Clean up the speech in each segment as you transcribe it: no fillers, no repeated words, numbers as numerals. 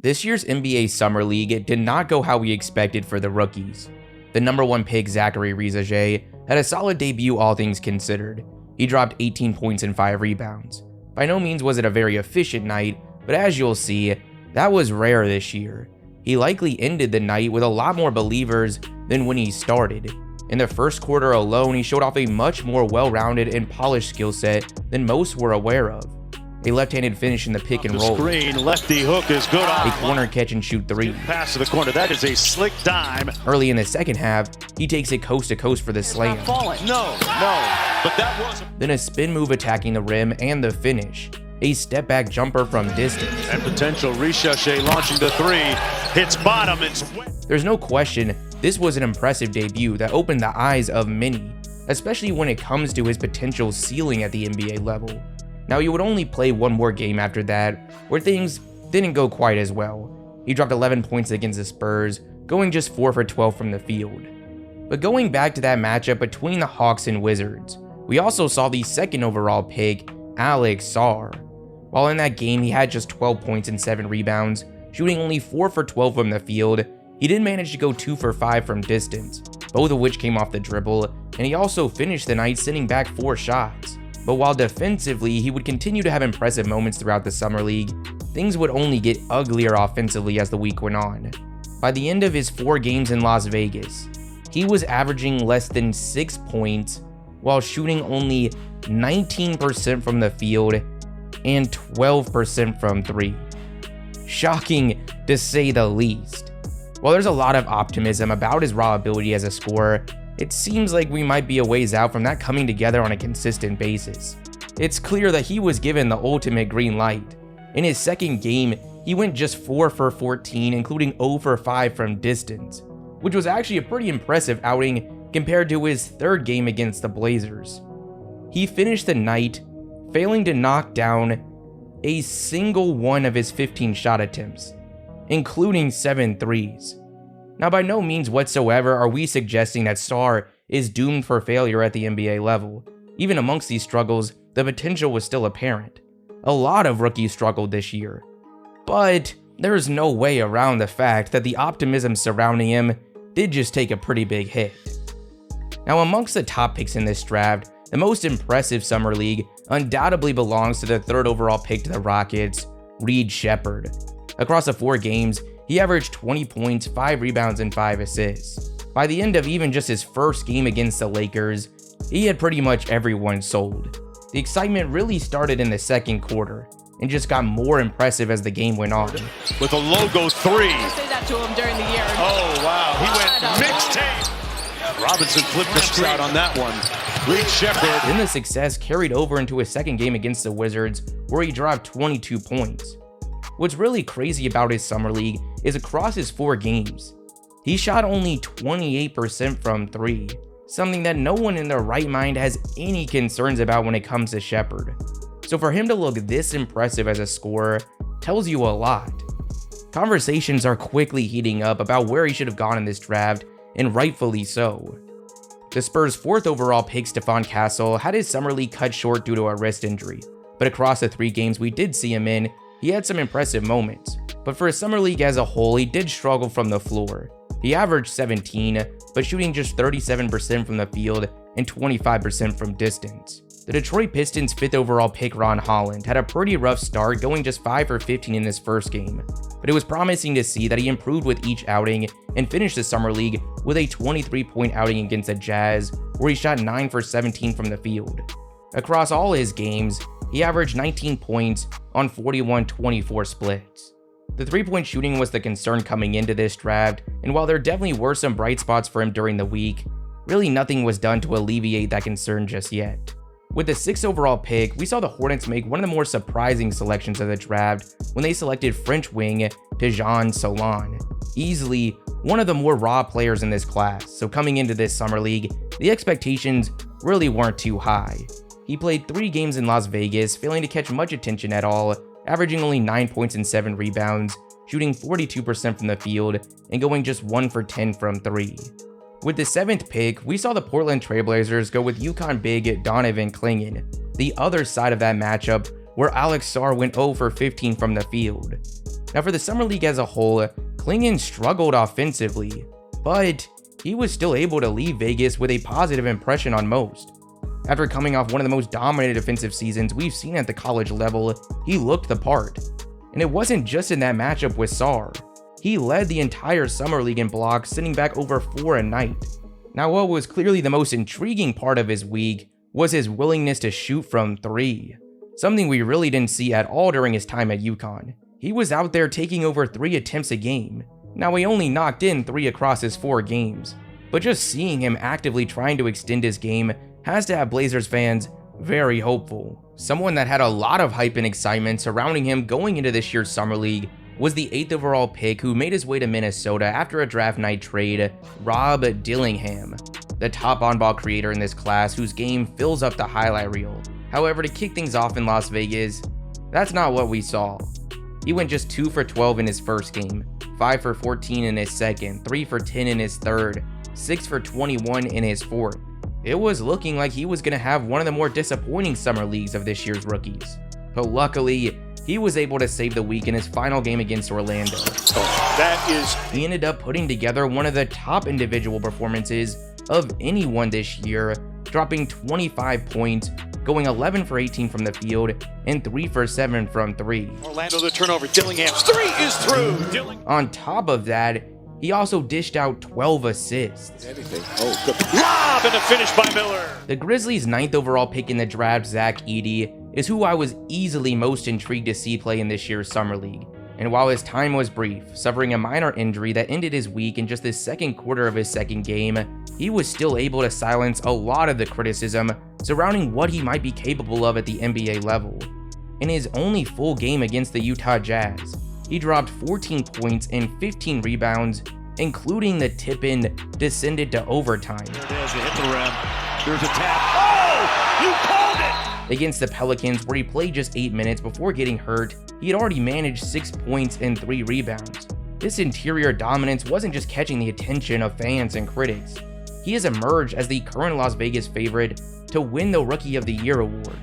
This year's NBA Summer League did not go how we expected for the rookies. The number 1 pick Zachary Risacher had a solid debut all things considered. He dropped 18 points and 5 rebounds. By no means was it a very efficient night, but as you'll see, that was rare this year. He likely ended the night with a lot more believers than when he started. In the first quarter alone, he showed off a much more well-rounded and polished skill set than most were aware of. A left-handed finish in the pick and roll. Screen, lefty hook is good. A corner catch and shoot 3. Pass to the corner. That is a slick dime. Early in the second half, he takes it coast to coast for the slam. No, but that wasn't. Then a spin move attacking the rim and the finish. A step back jumper from distance. And potential Risacher launching the 3. Hits bottom. There's no question this was an impressive debut that opened the eyes of many, especially when it comes to his potential ceiling at the NBA level. Now, he would only play one more game after that, where things didn't go quite as well. He dropped 11 points against the Spurs, going just 4 for 12 from the field. But going back to that matchup between the Hawks and Wizards, we also saw the second overall pick, Alex Sarr. While in that game, he had just 12 points and 7 rebounds, shooting only 4 for 12 from the field. He did manage to go 2 for 5 from distance, both of which came off the dribble, and he also finished the night sending back 4 shots. But while defensively, he would continue to have impressive moments throughout the Summer League, things would only get uglier offensively as the week went on. By the end of his 4 games in Las Vegas, he was averaging less than 6 points while shooting only 19% from the field and 12% from 3. Shocking to say the least. While there's a lot of optimism about his raw ability as a scorer, it seems like we might be a ways out from that coming together on a consistent basis. It's clear that he was given the ultimate green light. In his second game, he went just 4 for 14, including 0 for 5 from distance, which was actually a pretty impressive outing compared to his third game against the Blazers. He finished the night failing to knock down a single one of his 15 shot attempts, including 7 threes. Now, by no means whatsoever are we suggesting that Sarr is doomed for failure at the NBA level. Even amongst these struggles, the potential was still apparent. A lot of rookies struggled this year. But there's no way around the fact that the optimism surrounding him did just take a pretty big hit. Now, amongst the top picks in this draft, the most impressive Summer League undoubtedly belongs to the 3rd overall pick to the Rockets, Sheppard. Across the 4 games, he averaged 20 points, 5 rebounds, and 5 assists. By the end of even just his first game against the Lakers, he had pretty much everyone sold. The excitement really started in the second quarter, and just got more impressive as the game went on. With a logo 3. I say that to him during the year. Oh, wow. He went mixtape. Robinson flipped the script out on that one. Sheppard. Then the success carried over into his second game against the Wizards, where he dropped 22 points. What's really crazy about his Summer League is across his 4 games, he shot only 28% from 3, something that no one in their right mind has any concerns about when it comes to Sheppard. So for him to look this impressive as a scorer tells you a lot. Conversations are quickly heating up about where he should have gone in this draft, and rightfully so. The Spurs' 4th overall pick, Stephon Castle, had his Summer League cut short due to a wrist injury, but across the 3 games we did see him in, he had some impressive moments. But for his Summer League as a whole, he did struggle from the floor. He averaged 17, but shooting just 37% from the field and 25% from distance. The Detroit Pistons' 5th overall pick, Ron Holland, had a pretty rough start, going just 5 for 15 in his first game. But it was promising to see that he improved with each outing and finished the Summer League with a 23-point outing against the Jazz, where he shot 9 for 17 from the field. Across all his games, he averaged 19 points on 41-24 splits. The 3-point shooting was the concern coming into this draft, and while there definitely were some bright spots for him during the week, really nothing was done to alleviate that concern just yet. With the 6th overall pick, we saw the Hornets make one of the more surprising selections of the draft when they selected French wing DaRon Holmes, easily one of the more raw players in this class, so coming into this Summer League, the expectations really weren't too high. He played 3 games in Las Vegas, failing to catch much attention at all, averaging only 9 points and 7 rebounds, shooting 42% from the field, and going just 1 for 10 from 3. With the 7th pick, we saw the Portland Trailblazers go with UConn big Donovan Clingan, the other side of that matchup where Alex Sarr went 0 for 15 from the field. Now for the Summer League as a whole, Klingan struggled offensively, but he was still able to leave Vegas with a positive impression on most. After coming off one of the most dominant defensive seasons we've seen at the college level, he looked the part. And it wasn't just in that matchup with Sarr. He led the entire Summer League in blocks, sitting back over 4 a night. Now what was clearly the most intriguing part of his week was his willingness to shoot from 3, something we really didn't see at all during his time at UConn. He was out there taking over 3 attempts a game. Now he only knocked in 3 across his 4 games, but just seeing him actively trying to extend his game has to have Blazers fans very hopeful. Someone that had a lot of hype and excitement surrounding him going into this year's Summer League was the 8th overall pick who made his way to Minnesota after a draft night trade, Rob Dillingham, the top on-ball creator in this class whose game fills up the highlight reel. However, to kick things off in Las Vegas, that's not what we saw. He went just 2 for 12 in his first game, 5 for 14 in his second, 3 for 10 in his third, 6 for 21 in his fourth. It was looking like he was going to have one of the more disappointing summer leagues of this year's rookies. But luckily, he was able to save the week in his final game against Orlando. He ended up putting together one of the top individual performances of anyone this year, dropping 25 points, going 11 for 18 from the field, and 3 for 7 from 3. Orlando the turnover, Dillingham's 3 is through. On top of that, he also dished out 12 assists. Lob and a finish by Miller. The Grizzlies' 9th overall pick in the draft, Edey, is who I was easily most intrigued to see play in this year's Summer League. And while his time was brief, suffering a minor injury that ended his week in just the second quarter of his second game, he was still able to silence a lot of the criticism surrounding what he might be capable of at the NBA level. In his only full game against the Utah Jazz, he dropped 14 points and 15 rebounds, including the tip-in descended to overtime. There it is, it hit the rim. There's a tap. Oh! You called it! Against the Pelicans, where he played just 8 minutes before getting hurt, he had already managed 6 points and 3 rebounds. This interior dominance wasn't just catching the attention of fans and critics. He has emerged as the current Las Vegas favorite to win the Rookie of the Year award.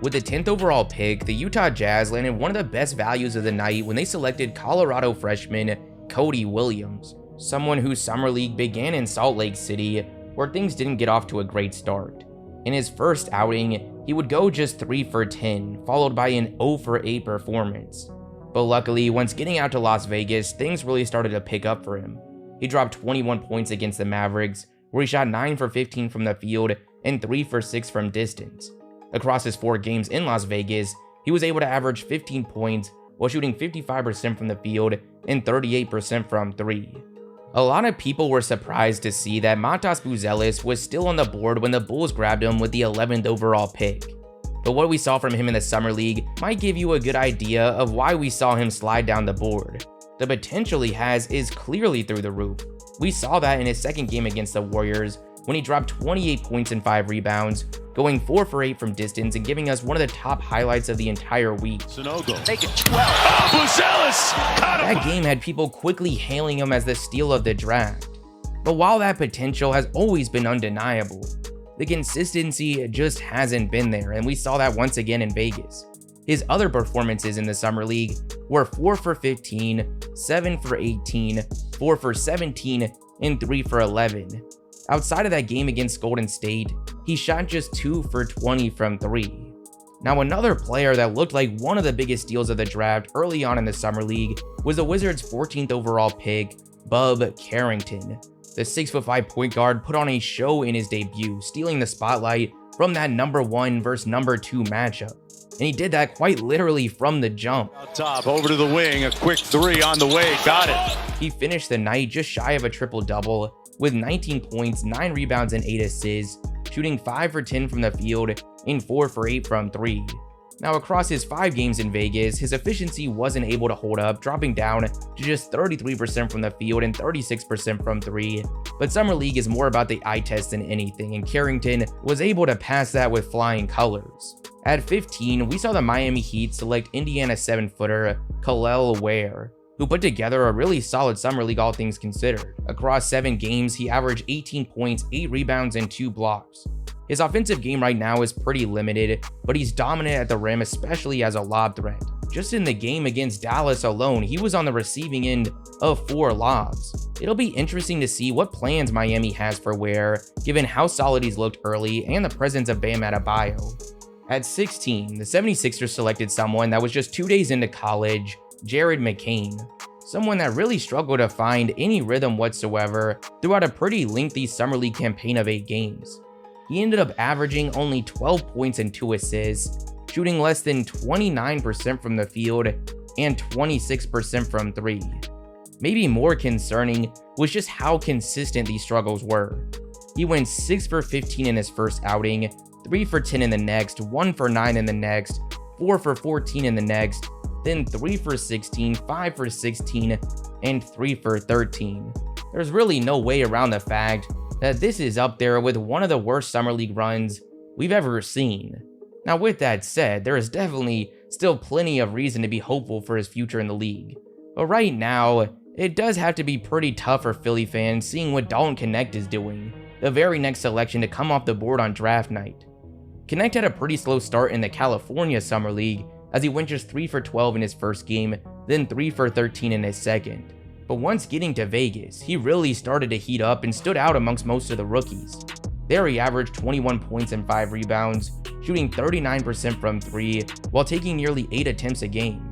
With the 10th overall pick, the Utah Jazz landed one of the best values of the night when they selected Colorado freshman Cody Williams, someone whose summer league began in Salt Lake City, where things didn't get off to a great start. In his first outing, he would go just 3 for 10, followed by an 0 for 8 performance. But luckily, once getting out to Las Vegas, things really started to pick up for him. He dropped 21 points against the Mavericks, where he shot 9 for 15 from the field and 3 for 6 from distance. Across his 4 games in Las Vegas, he was able to average 15 points while shooting 55% from the field and 38% from 3. A lot of people were surprised to see that Buzelis was still on the board when the Bulls grabbed him with the 11th overall pick. But what we saw from him in the Summer League might give you a good idea of why we saw him slide down the board. The potential he has is clearly through the roof. We saw that in his second game against the Warriors, when he dropped 28 points and 5 rebounds, going 4 for 8 from distance and giving us one of the top highlights of the entire week. Make it 12. Buzelis! That game had people quickly hailing him as the steal of the draft. But while that potential has always been undeniable, the consistency just hasn't been there, and we saw that once again in Vegas. His other performances in the Summer League were 4 for 15, 7 for 18, 4 for 17, and 3 for 11. Outside of that game against Golden State, he shot just 2 for 20 from 3. Now, another player that looked like one of the biggest steals of the draft early on in the Summer League was the Wizards' 14th overall pick, Bub Carrington. The 6'5" point guard put on a show in his debut, stealing the spotlight from that number 1 versus number 2 matchup. And he did that quite literally from the jump. Out top, over to the wing, a quick 3 on the way, got it. He finished the night just shy of a triple-double, with 19 points, 9 rebounds, and 8 assists, shooting 5 for 10 from the field and 4 for 8 from 3. Now, across his 5 games in Vegas, his efficiency wasn't able to hold up, dropping down to just 33% from the field and 36% from 3. But Summer League is more about the eye test than anything, and Carrington was able to pass that with flying colors. At 15, we saw the Miami Heat select Indiana 7-footer Kel'el Ware, who put together a really solid Summer League all things considered. Across 7 games, he averaged 18 points, 8 rebounds, and 2 blocks. His offensive game right now is pretty limited, but he's dominant at the rim, especially as a lob threat, Just in the game against Dallas alone, he was on the receiving end of 4 lobs. It'll be interesting to see what plans Miami has for Ware, given how solid he's looked early and the presence of Bam Adebayo. At 16, the 76ers selected someone that was just 2 days into college, Jared McCain. Someone that really struggled to find any rhythm whatsoever throughout a pretty lengthy summer league campaign of 8 games. He ended up averaging only 12 points and 2 assists, shooting less than 29% from the field and 26% from 3. Maybe more concerning was just how consistent these struggles were. He went 6 for 15 in his first outing, 3 for 10 in the next, 1 for 9 in the next, 4 for 14 in the next, then 3 for 16, 5 for 16, and 3 for 13. There's really no way around the fact that this is up there with one of the worst summer league runs we've ever seen. Now with that said, there is definitely still plenty of reason to be hopeful for his future in the league. But right now, it does have to be pretty tough for Philly fans seeing what Dalton Knecht is doing, the very next selection to come off the board on draft night. Knecht had a pretty slow start in the California Summer League, as he went just 3 for 12 in his first game, then 3 for 13 in his second. But once getting to Vegas, he really started to heat up and stood out amongst most of the rookies. There he averaged 21 points and 5 rebounds, shooting 39% from 3 while taking nearly 8 attempts a game.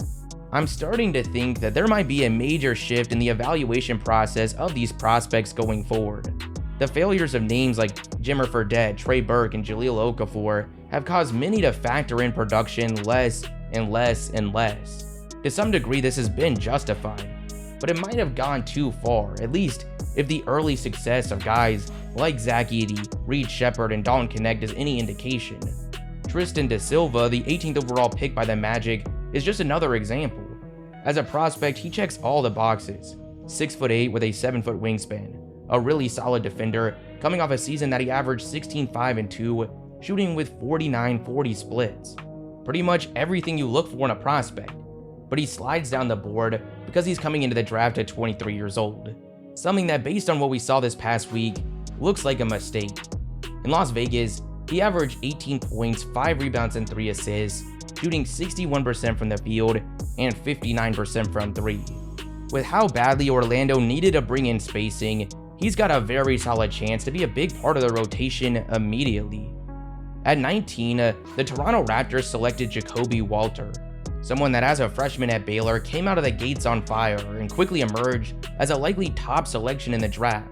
I'm starting to think that there might be a major shift in the evaluation process of these prospects going forward. The failures of names like Jimmer Fredette, Trey Burke, and Jahlil Okafor have caused many to factor in production less and less and less. To some degree, this has been justified, but it might have gone too far, at least if the early success of guys like Zach Edey, Reed Sheppard, and Dalton Knecht is any indication. Tristan da Silva, the 18th overall pick by the Magic, is just another example. As a prospect, he checks all the boxes. 6'8" with a 7-foot wingspan, a really solid defender, coming off a season that he averaged 16, 5, and 2, shooting with 49-40 splits. Pretty much everything you look for in a prospect, but he slides down the board because he's coming into the draft at 23 years old. Something that, based on what we saw this past week, looks like a mistake. In Las Vegas, he averaged 18 points, 5 rebounds, and 3 assists, shooting 61% from the field and 59% from 3. With how badly Orlando needed to bring in spacing, he's got a very solid chance to be a big part of the rotation immediately. At 19, the Toronto Raptors selected Ja'Kobe Walter, someone that as a freshman at Baylor came out of the gates on fire and quickly emerged as a likely top selection in the draft.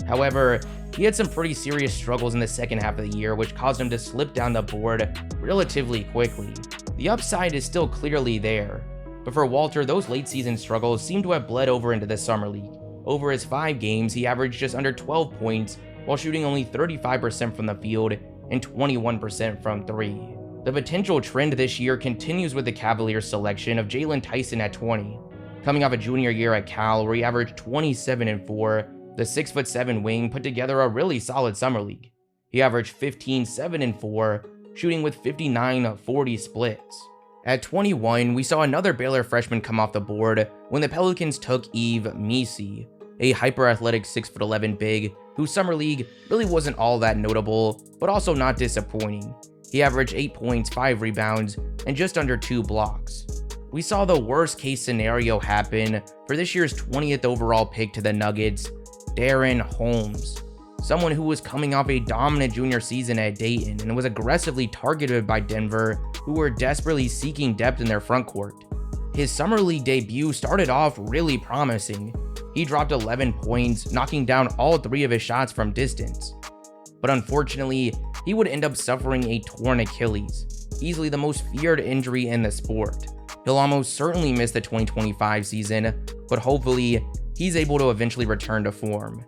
However, he had some pretty serious struggles in the second half of the year, which caused him to slip down the board relatively quickly. The upside is still clearly there, but for Walter, those late season struggles seem to have bled over into the summer league. Over his 5 games, he averaged just under 12 points while shooting only 35% from the field and 21% from 3. The potential trend this year continues with the Cavaliers' selection of Jalen Tyson at 20. Coming off a junior year at Cal where he averaged 27 and 4, the 6'7" wing put together a really solid summer league. He averaged 15, 7, and 4, shooting with 59-40 splits. At 21, we saw another Baylor freshman come off the board when the Pelicans took Yves Missi, a hyper-athletic 6'11" big whose summer league really wasn't all that notable, but also not disappointing. He averaged 8 points, 5 rebounds, and just under 2 blocks. We saw the worst case scenario happen for this year's 20th overall pick to the Nuggets, DaRon Holmes, someone who was coming off a dominant junior season at Dayton and was aggressively targeted by Denver, who were desperately seeking depth in their frontcourt. His summer league debut started off really promising. He dropped 11 points, knocking down all 3 of his shots from distance. But unfortunately, he would end up suffering a torn Achilles, easily the most feared injury in the sport. He'll almost certainly miss the 2025 season, but hopefully, he's able to eventually return to form.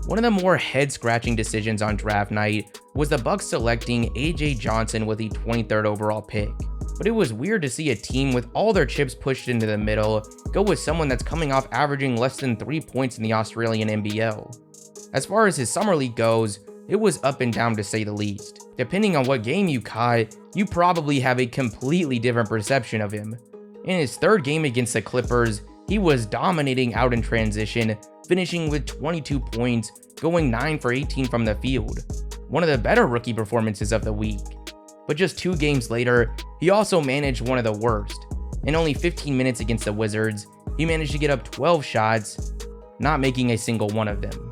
One of the more head-scratching decisions on draft night was the Bucks selecting AJ Johnson with the 23rd overall pick. But it was weird to see a team with all their chips pushed into the middle go with someone that's coming off averaging less than 3 points in the Australian NBL. As far as his summer league goes, it was up and down to say the least. Depending on what game you caught, you probably have a completely different perception of him. In his 3rd game against the Clippers, he was dominating out in transition, finishing with 22 points, going 9 for 18 from the field. One of the better rookie performances of the week. But just 2 games later, he also managed one of the worst. In only 15 minutes against the Wizards, he managed to get up 12 shots, not making a single one of them.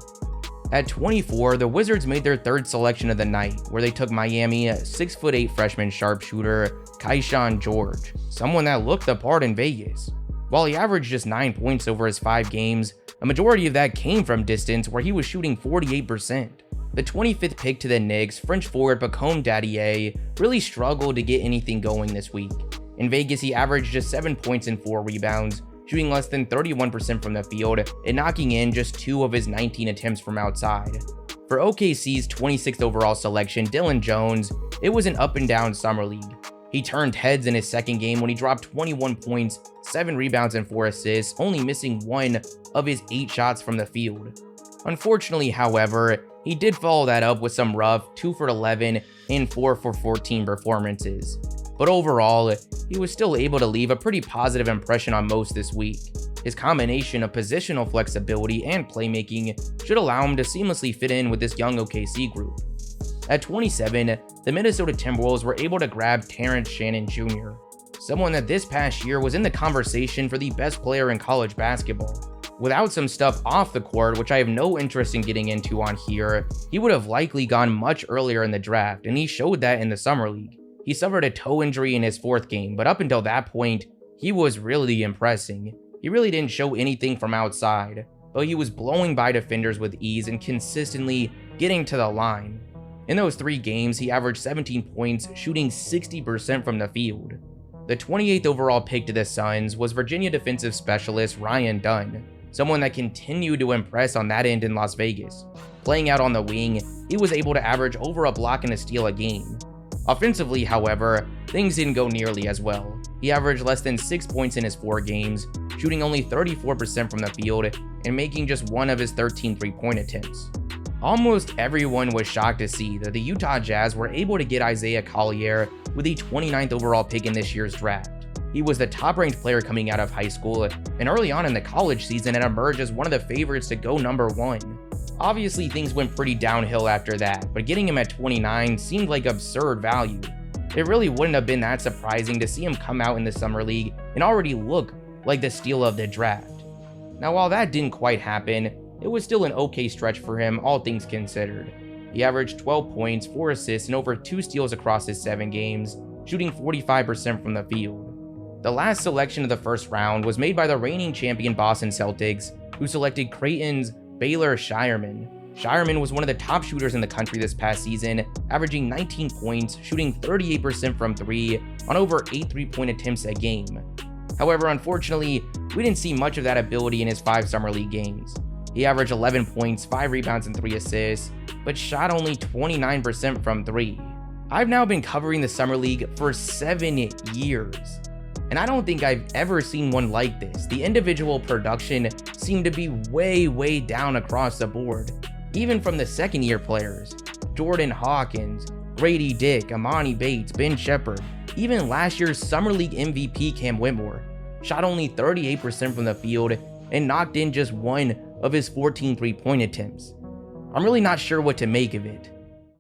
At 24, the Wizards made their third selection of the night, where they took Miami 6'8" freshman sharpshooter Keyshawn George, someone that looked the part in Vegas. While he averaged just 9 points over his 5 games, a majority of that came from distance, where he was shooting 48%. The 25th pick to the Knicks, French forward Bacom Dadier, really struggled to get anything going this week. In Vegas, he averaged just 7 points and 4 rebounds, shooting less than 31% from the field and knocking in just 2 of his 19 attempts from outside. For OKC's 26th overall selection, Dillon Jones, it was an up and down summer league. He turned heads in his second game when he dropped 21 points, 7 rebounds and 4 assists, only missing 1 of his 8 shots from the field. Unfortunately, however, he did follow that up with some rough 2 for 11 and 4 for 14 performances. But overall, he was still able to leave a pretty positive impression on most this week. His combination of positional flexibility and playmaking should allow him to seamlessly fit in with this young OKC group. At 27, the Minnesota Timberwolves were able to grab Shannon Jr, someone that this past year was in the conversation for the best player in college basketball. Without some stuff off the court, which I have no interest in getting into on here, he would have likely gone much earlier in the draft, and he showed that in the Summer League. He suffered a toe injury in his 4th game, but up until that point, he was really impressing. He really didn't show anything from outside, but he was blowing by defenders with ease and consistently getting to the line. In those 3 games, he averaged 17 points, shooting 60% from the field. The 28th overall pick to the Suns was Virginia defensive specialist Ryan Dunn, someone that continued to impress on that end in Las Vegas. Playing out on the wing, he was able to average over a block and a steal a game. Offensively, however, things didn't go nearly as well. He averaged less than 6 points in his 4 games, shooting only 34% from the field and making just 1 of his 13 3-point attempts. Almost everyone was shocked to see that the Utah Jazz were able to get Isaiah Collier with the 29th overall pick in this year's draft. He was the top-ranked player coming out of high school, and early on in the college season it emerged as one of the favorites to go number 1. Obviously, things went pretty downhill after that, but getting him at 29 seemed like absurd value. It really wouldn't have been that surprising to see him come out in the Summer League and already look like the steal of the draft. Now, while that didn't quite happen, it was still an okay stretch for him, all things considered. He averaged 12 points, 4 assists, and over 2 steals across his 7 games, shooting 45% from the field. The last selection of the first round was made by the reigning champion Boston Celtics, who selected Creighton's Baylor Scheierman. Scheierman was one of the top shooters in the country this past season, averaging 19 points, shooting 38% from 3 on over 8 3-point attempts a game. However, unfortunately, we didn't see much of that ability in his 5 Summer League games. He averaged 11 points, 5 rebounds, and 3 assists, but shot only 29% from 3. I've now been covering the Summer League for 7 years, and I don't think I've ever seen one like this. The individual production seemed to be way down across the board, even from the second-year players. Jordan Hawkins, Grady Dick, Amani Bates, Ben Sheppard, even last year's Summer League MVP Cam Whitmore shot only 38% from the field and knocked in just 1 of his 14 3-point attempts. I'm really not sure what to make of it.